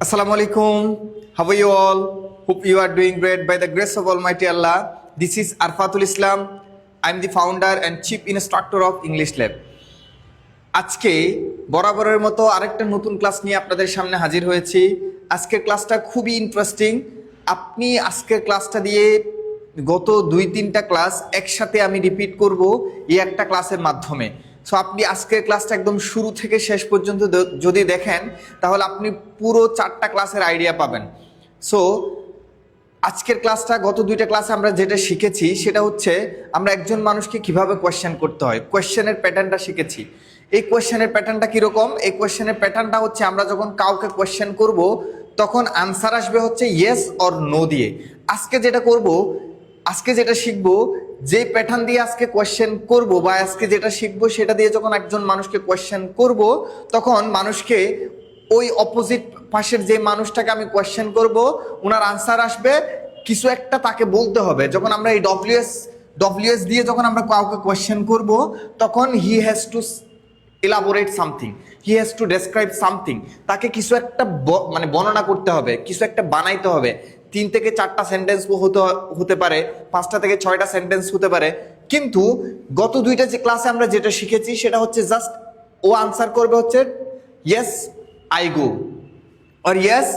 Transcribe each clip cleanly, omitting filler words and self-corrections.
Assalamu alaikum. How are you all? Hope you are doing great by the grace of Almighty Allah. This is Arfatul Islam. I am the founder and chief instructor of English Lab. আজকে বরাবরের মতো আরেকটা নতুন class নিয়ে আপনাদের সামনে হাজির হয়েছি। আজকের ক্লাসটা খুবই ইন্টারেস্টিং। আপনি আজকের ক্লাসটা দিয়ে গত 2-3টা ক্লাস একসাথে আমি রিপিট করব এই একটা ক্লাসের মাধ্যমে। সো আপনি আজকের ক্লাসটা একদম শুরু থেকে শেষ পর্যন্ত যদি দেখেন তাহলে আপনি পুরো 4টা ক্লাসের আইডিয়া পাবেন। সো আজকের ক্লাসটা গত 2টা ক্লাসে আমরা যেটা শিখেছি সেটা হচ্ছে আমরা একজন মানুষকে কিভাবে কোয়েশ্চেন করতে হয়, কোয়েশ্চেনের প্যাটার্নটা শিখেছি। এই কোয়েশ্চেনের প্যাটার্নটা কীরকম? এই কোয়েশ্চেনের প্যাটার্নটা হচ্ছে আমরা যখন কাউকে কোয়েশ্চেন করব তখন আনসার আসবে হচ্ছে ইয়েস অর নো দিয়ে। আজকে যেটা শিখবো, যে প্যাটার্ন দিয়ে আজকে কোয়েশ্চেন করব বা আজকে যেটা শিখবো সেটা দিয়ে যখন একজন মানুষকে কোয়েশ্চেন করব তখন মানুষকে ওই অপোজিট পাশের যে মানুষটাকে আমি কোয়েশ্চেন করব ওনার আনসার আসবে, কিছু একটা তাকে বলতে হবে। যখন আমরা এই ডব্লিউএস দিয়ে যখন আমরা কাউকে কোয়েশ্চেন করব তখন he has to elaborate something, he has to describe something. তাকে কিছু একটা বর্ণনা করতে হবে, কিছু একটা বানাইতে হবে। 3 থেকে 4টা সেন্টেন্স হতে পারে, 5টা থেকে 6টা সেন্টেন্স হতে পারে। কিন্তু গত 2টা যে ক্লাসে আমরা যেটা শিখেছি সেটা হচ্ছে জাস্ট ও আনসার করবে হচ্ছে yes I go or yes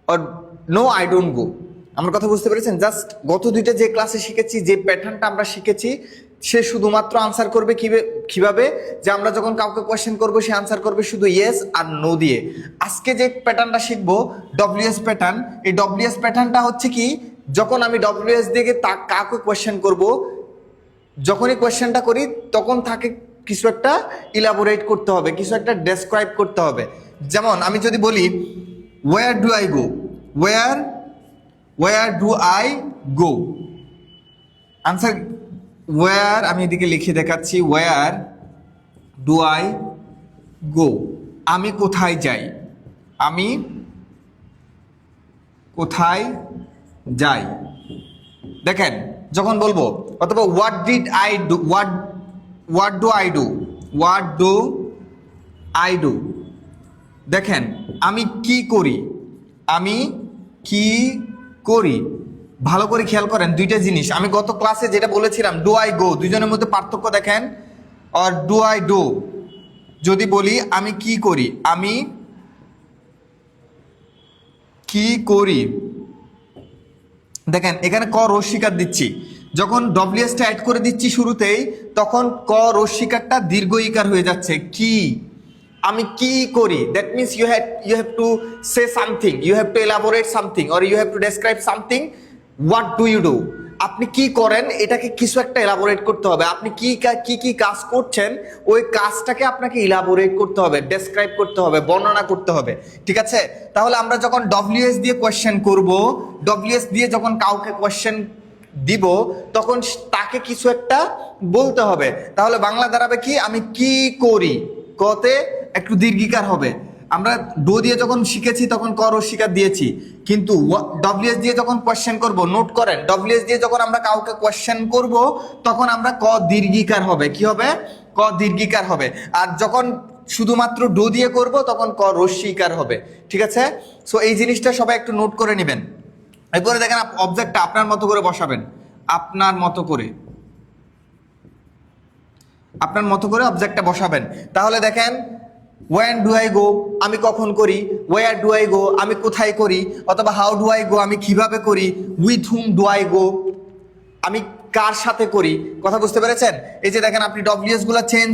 or no I don't go. আমার কথা বুঝতে পেরেছেন? জাস্ট গত 2টা যে ক্লাসে শিখেছি, যে প্যাটার্নটা আমরা শিখেছি, সে শুধুমাত্র আনসার করবে কিভাবে, যে আমরা যখন কাউকে কোয়েশ্চেন করবো সে আনসার করবে শুধু ইয়েস আর নো দিয়ে। আজকে যে প্যাটার্নটা শিখবো ডব্লিউএস প্যাটার্ন, এই ডব্লিউএস প্যাটার্নটা হচ্ছে কি, যখন আমি ডব্লিউএস দিয়ে কাউকে কোয়েশ্চেন করব, যখনই কোয়েশ্চেনটা করি তখন তাকে কিছু একটা ইলাবোরেট করতে হবে, কিছু একটা ডেসক্রাইব করতে হবে। যেমন আমি যদি বলি where do I go, where do I go, answer where, আমি এদিকে লিখে দেখাচ্ছি, ওয়ার ডু আই গো, আমি কোথায় যাই, আমি কোথায় যাই। দেখেন যখন বলবো, অথবা what did I do, what do I do, what do I do. দেখেন আমি কি করি, আমি কি করি। ভালো করে খেয়াল করেন 2টা জিনিস আমি গত ক্লাসে যেটা বলেছিলাম, ডু আই গো, দুজনের মধ্যে পার্থক্য দেখেন। আর ডু আই ডু, যদি বলি আমি কি করি, আমি কি করি, দেখেন এখানে ক রস্বীকার দিচ্ছি। যখন ডব্লিউএসটা অ্যাড করে দিচ্ছি শুরুতেই তখন ক রস্বীকারটা দীর্ঘ ইকার হয়ে যাচ্ছে, কি, আমি কি করি। That means you have to say something, you have to elaborate something or you have to describe something. What do you do, আপনি কি করেন এটাকে কিছু একটা এলাবোরেট করতে হবে। আপনি কি কাজ করছেন ওই কাজটাকে আপনাকে ইলাবোরেট করতে হবে, ডেসক্রাইব করতে হবে, বর্ণনা করতে হবে। ঠিক আছে? তাহলে আমরা যখন ডব্লিউএস দিয়ে কোয়েশ্চেন করব, ডব্লিউএস দিয়ে যখন কাউকে কোয়েশ্চেন দিব তখন তাকে কিছু একটা বলতে হবে। তাহলে বাংলা দাঁড়াবে কি, আমি কি করি, কতে একটু দীর্ঘিকার হবে। আমরা ডো দিয়ে যখন শিখেছি তখন ক রস্বীকার দিয়েছি, কিন্তু ডব্লিউএস দিয়ে যখন কোয়েশ্চেন করব, নোট করেন, ডব্লিউএস দিয়ে যখন আমরা কাউকে কোয়েশ্চেন করব তখন আমরা ক দীর্ঘিকার হবে, কি হবে, ক দীর্ঘিকার হবে। আর যখন শুধুমাত্র ডো দিয়ে করব তখন ক রস্বীকার হবে। ঠিক আছে? সো এই জিনিসটা সবাই একটু নোট করে নেবেন। এরপরে দেখেন অবজেক্টটা আপনার মতো করে বসাবেন, আপনার মতো করে অবজেক্টটা বসাবেন। তাহলে দেখেন ওয়েন ডু আই গো, আমি কখন করি, ওয়ার ডু আই গো, আমি কোথায় করি, অথবা হাউ ডু আই গো, আমি কিভাবে করি, উইথ হুম ডু আই গো, আমি কার সাথে করি। কথা বুঝতে পেরেছেন? এই যে দেখেন আপনি ডব্লিউএস গুলো চেঞ্জ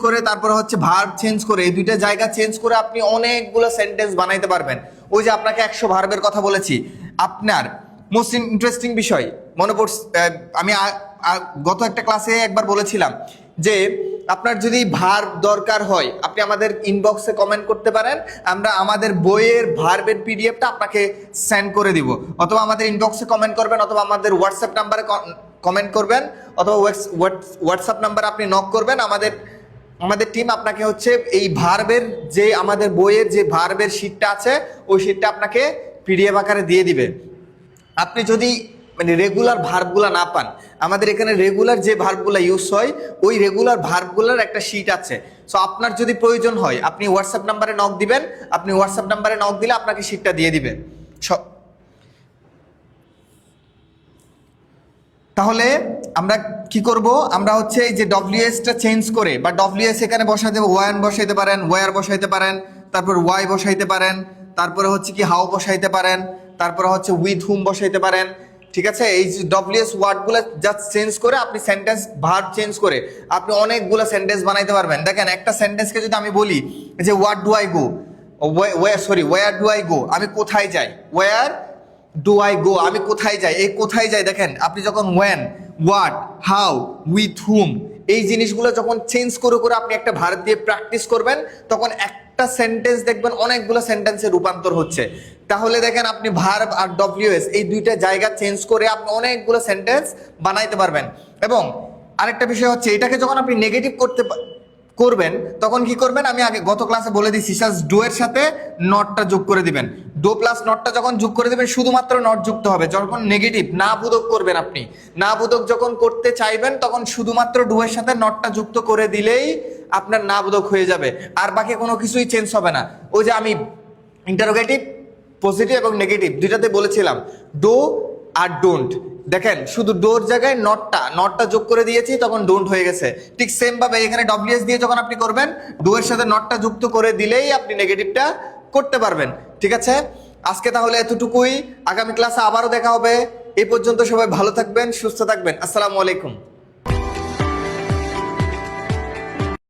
করে তারপরে হচ্ছে ভার্ব চেঞ্জ করে, এই 2টা জায়গা চেঞ্জ করে আপনি অনেকগুলো সেন্টেন্স বানাইতে পারবেন। ওই যে আপনাকে 100 ভার্বের কথা বলেছি, আপনার মোস্ট ইন্টারেস্টিং বিষয় মনে পড়ছে, আমি গত একটা ক্লাসে একবার বলেছিলাম যে আপনার যদি ভার্ব দরকার হয় আপনি আমাদের ইনবক্সে কমেন্ট করতে পারেন, আমরা আমাদের বইয়ের ভার্বের পিডিএফটা আপনাকে সেন্ড করে দিব। অথবা আমাদের ইনবক্সে কমেন্ট করবেন, অথবা আমাদের হোয়াটসঅ্যাপ নাম্বারে কমেন্ট করবেন, অথবা হোয়াটসঅ্যাপ নাম্বারে আপনি নক করবেন। আমাদের টিম আপনাকে হচ্ছে এই ভার্বের যে আমাদের বইয়ের যে ভার্বের শিটটা আছে ওই শিটটা আপনাকে পিডিএফ আকারে দিয়ে দিবে। আপনি যদি মানে রেগুলার ভার্বগুলা না পান, আমাদের এখানে রেগুলার যে ভার্বগুলা ইউজ হয় ওই রেগুলার ভার্বগুলার একটা শিট আছে। সো আপনার যদি প্রয়োজন হয় আপনি হোয়াটসঅ্যাপ নাম্বারে নক দিবেন, আপনি হোয়াটসঅ্যাপ নাম্বারে নক দিলে আপনাকে শিটটা দিয়ে দিবে। তাহলে আমরা কি করব, আমরা হচ্ছে এই যে ডব্লিউএসটা চেঞ্জ করে বা ডব্লিউএস এখানে বসাইতে ওয়ান বসাইতে পারেন, ওয়ার বসাইতে পারেন, তারপর ওয়াই বসাইতে পারেন, তারপরে হচ্ছে কি হাউ বসাইতে পারেন, তারপরে হচ্ছে উইথ হুম বসাইতে পারেন। ঠিক আছে, এই যে ডব্লিউএস ওয়ার্ডগুলো জাস্ট চেঞ্জ করে আপনি সেন্টেন্স ভার্ব চেঞ্জ করে আপনি অনেকগুলো সেন্টেন্স বানাইতে পারবেন। দেখেন একটা সেন্টেন্সকে যদি আমি বলি যে what do I go, where do I গো, আমি কোথায় যাই, ওয়ার ডু আই গো, আমি কোথায় যাই, এই কোথায় যাই দেখেন আপনি যখন when, what, how, with whom এই জিনিসগুলো যখন চেঞ্জ করে করে আপনি একটা ভার্ব দিয়ে প্র্যাকটিস করবেন তখন একটা সেন্টেন্স দেখবেন অনেকগুলো সেন্টেন্সে রূপান্তর হচ্ছে। তাহলে দেখেন আপনি ভার্ব আর ডব্লিউএস এই দুইটা জায়গা চেঞ্জ করে আপনি অনেকগুলো সেন্টেন্স বানাইতে পারবেন। এবং আরেকটা বিষয় হচ্ছে এটাকে যখন আপনি নেগেটিভ করবেন তখন কি করবেন, আমি আগে গত ক্লাসে বলে দিচ্ছি, জাস্ট ডো এর সাথে নটটা যোগ করে দিবেন। ডো প্লাস নটটা যখন যোগ করে দিবেন শুধুমাত্র নট যুক্ত হবে। যখন নেগেটিভ না বোধক করবেন, আপনি না বোধক যখন করতে চাইবেন তখন শুধুমাত্র ডো এর সাথে নটটা যুক্ত করে দিলেই আপনার না বোধক হয়ে যাবে, আর বাকি কোনো কিছুই চেঞ্জ হবে না। ওই যে আমি ইন্টারোগেটিভ পজিটিভ এবং নেগেটিভ দুইটাতে বলেছিলাম ডো আর ডোন্ট, দেখেন শুধু ডোর জায়গায় নটটা যোগ করে দিয়েছি তখন ডোন্ট হয়ে গেছে। ঠিক সেম ভাবে এখানে ডব্লিউএস দিয়ে যখন আপনি করবেন ডো এর সাথে নটটা যুক্ত করে দিলেই আপনি নেগেটিভটা করতে পারবেন। ঠিক আছে, আজকে তাহলে এতটুকুই, আগামী ক্লাসে আবারও দেখা হবে। এই পর্যন্ত সবাই ভালো থাকবেন, সুস্থ থাকবেন। আসসালামু আলাইকুম।